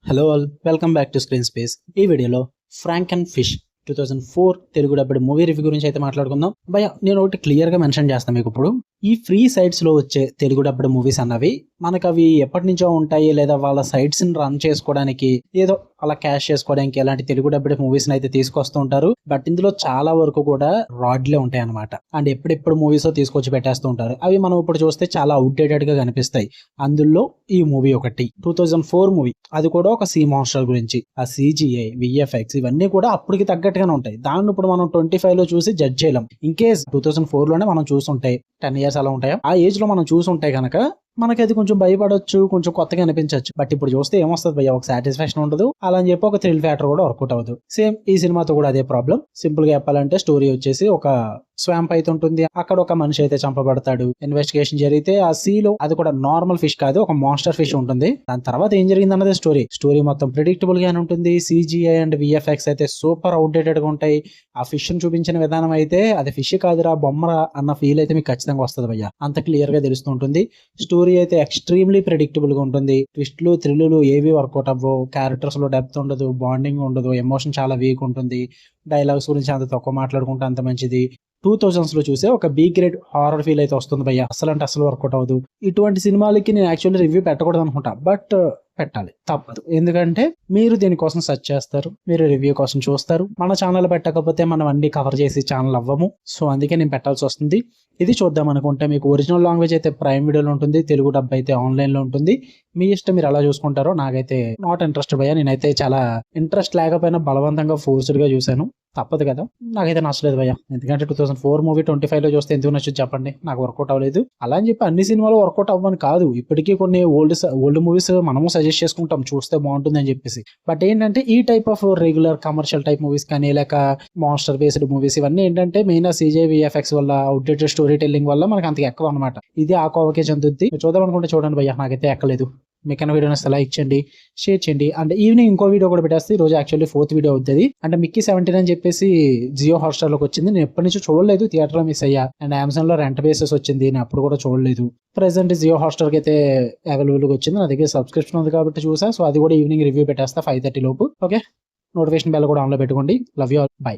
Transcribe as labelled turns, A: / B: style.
A: Hello all, welcome back to screen space. ఈ వీడియోలో Frank and fish 2004 Telugu dubbed movie review గురించి అయితే మాట్లాడుకుందాం. భయ నేను ఒకటి క్లియర్ గా మెన్షన్ చేస్తాను మీకు. ఇప్పుడు ఈ ఫ్రీ సైట్స్ లో వచ్చే తెలుగు డబ్బుడ్ మూవీస్ అన్నవి మనకు అవి ఎప్పటి నుంచో ఉంటాయి, లేదా వాళ్ళ సైట్స్ ని రన్ చేసుకోవడానికి ఏదో అలా క్యాష్ చేసుకోవడానికి ఎలాంటి తెలుగు డబ్బుడ్ మూవీస్ అయితే తీసుకొస్తూ ఉంటారు. బట్ ఇందులో చాలా వరకు కూడా రాడ్లే ఉంటాయి అనమాట. అండ్ ఎప్పుడెప్పుడు మూవీస్ తీసుకొచ్చి పెట్టేస్తూ ఉంటారు. అవి మనం ఇప్పుడు చూస్తే చాలా అవుట్డేటెడ్ గా కనిపిస్తాయి. అందులో ఈ మూవీ ఒకటి 2004 మూవీ, అది కూడా ఒక సీ మాన్స్టర్ గురించి. ఆ CGI, VFX ఇవన్నీ కూడా అప్పటికి తగ్గట్టుగానే ఉంటాయి. దాన్ని ఇప్పుడు మనం 25 లో చూసి జడ్జ్ చేయలేం. ఇన్ కేస్ 2004 లోనే మనం చూసుంటాయి, 10 years అలా ఉంటాయా, ఆ ఏజ్ లో మనం చూసుంటే కనుక మనకి అది కొంచెం భయపడొచ్చు, కొంచెం కొత్తగా అనిపించవచ్చు. బట్ ఇప్పుడు చూస్తే ఏమొస్తుంది భయ్య, ఒక సాటిస్ఫాక్షన్ ఉండదు, అలా అని చెప్పి ఒక థ్రిల్ ఫ్యాక్టర్ కూడా వర్కౌట్ అవ్వదు. సేమ్ ఈ సినిమాతో కూడా అదే ప్రాబ్లం. సింపుల్ గా చెప్పాలంటే స్టోరీ వచ్చేసి ఒక స్వాంప్ అయితే ఉంటుంది, అక్కడ ఒక మనిషి అయితే చంపబడతాడు. ఇన్వెస్టిగేషన్ జరిగితే ఆ సీలో అది కూడా నార్మల్ ఫిష్ కాదు, ఒక మాన్స్టర్ ఫిష్ ఉంటుంది. దాని తర్వాత ఏం జరిగింది అన్నది స్టోరీ మొత్తం ప్రిడిక్టబుల్ గానే ఉంటుంది. CGI అండ్ VFX అయితే సూపర్ అవుట్డేటెడ్ గా ఉంటాయి. ఆ ఫిష్ ని చూపించిన విధానం అయితే అది ఫిష్ కాదురా బొమ్మరా అన్న ఫీల్ అయితే మీకు ఖచ్చితంగా వస్తుంది భయ్య. అంత క్లియర్ గా తెలుస్తూ ఉంటుంది. స్టోరీ అయితే ఎక్స్ట్రీమ్లీ ప్రిడిక్టబుల్ గా ఉంటుంది. ట్విస్ట్లు థ్రిల్లులు ఏవి వర్కౌట్ అవ్వవు. క్యారెక్టర్స్ లో డెప్త్ ఉండదు, బాండింగ్ ఉండదు, ఎమోషన్ చాలా వీక్ ఉంటుంది. డైలాగ్స్ గురించి అంత తక్కువ మాట్లాడుకుంటే అంత మంచిది. 2000s లో చూసే ఒక బి గ్రేడ్ హారర్ ఫీల్ అయితే వస్తుంది భయ్య. అసలు అంటే అసలు వర్కౌట్ అవ్వదు. ఇటువంటి సినిమాలకి నేను యాక్చువల్లీ రివ్యూ పెట్టకూడదు అనుకుంటా, బట్ పెట్టాలి, తప్పదు. ఎందుకంటే మీరు దీనికోసం సెర్చ్ చేస్తారు, మీరు రివ్యూ కోసం చూస్తారు. మన ఛానల్ పెట్టకపోతే మనం అన్ని కవర్ చేసి ఛానల్ అవ్వము. సో అందుకే నేను పెట్టాల్సి వస్తుంది. ఇది చూద్దాం అనుకుంటే మీకు ఒరిజినల్ లాంగ్వేజ్ అయితే ప్రైమ్ వీడియోలో ఉంటుంది, తెలుగు డబ్ అయితే ఆన్లైన్ లో ఉంటుంది. మీ ఇష్టం, మీరు ఎలా చూసుకుంటారో. నాకైతే నాట్ ఇంట్రెస్ట్ భయ్య. నేనైతే చాలా ఇంట్రెస్ట్ లేకపోయినా బలవంతంగా ఫోర్స్డ్ గా చూశాను. తప్పదు కదా, నాకైతే నచ్చలేదు భయ్య. ఎందుకంటే 2004 మూవీ 25 లో చూస్తే ఎందుకు నచ్చదు చెప్పండి. నాకు వర్కౌట్ అవ్వలేదు. అలా అని చెప్పి అన్ని సినిమాలు వర్కౌట్ అవ్వని కాదు. ఇప్పటికీ కొన్ని ఓల్డ్ మూవీస్ మనము సజెస్ట్ చేసుకుంటాం, చూస్తే బాగుంటుంది అని చెప్పేసి. బట్ ఏంటంటే ఈ type of regular commercial type movies కానీ, లేక మాన్స్టర్ బేస్డ్ మూవీస్, ఇవన్నీ ఏంటంటే మెయిన్ CGI VFX వల్ల, అవుట్డేటెడ్ స్టోరీ టెల్లింగ్ వల్ల మనకి అంత ఎక్కువ అనమాట. ఇది ఆ కోవకే చెందుద్ది. చూద్దాం అనుకుంటే చూడండి భయ్య, నాకైతే ఎక్కలేదు. మీకన్నా వీడియో నచ్చితే లైక్ చేయండి, షేర్ చేయండి. అండ్ ఈవినింగ్ ఇంకో వీడియో కూడా పెట్టేస్తే, ఈ రోజు యాక్చువల్లీ 4th వీడియో అవుతుంది. అంటే మిక్కీ 17 అని చెప్పేసి జియో హాట్స్టార్ లోకి వచ్చింది. నేను ఎప్పటి నుంచో చూడలేదు, థియేటర్ లో మిస్ అయ్యా. అండ్ అమెజాన్ లో రెంట్ బేసెస్ వచ్చింది, నేను అప్పుడు కూడా చూడలేదు. ప్రెసెంట్ జియో హాట్స్టార్ కి అయితే అవైలబుల్ గా వచ్చింది. నా దగ్గర సబ్స్క్రిప్షన్ ఉంది కాబట్టి చూసా. సో అది కూడా ఈవినింగ్ రివ్యూ పెట్టేస్తా 5:30 లోపు. ఓకే, నోటిఫికేషన్ బెల్ కూడా ఆన్ లో పెట్టుకోండి. Love you all, by.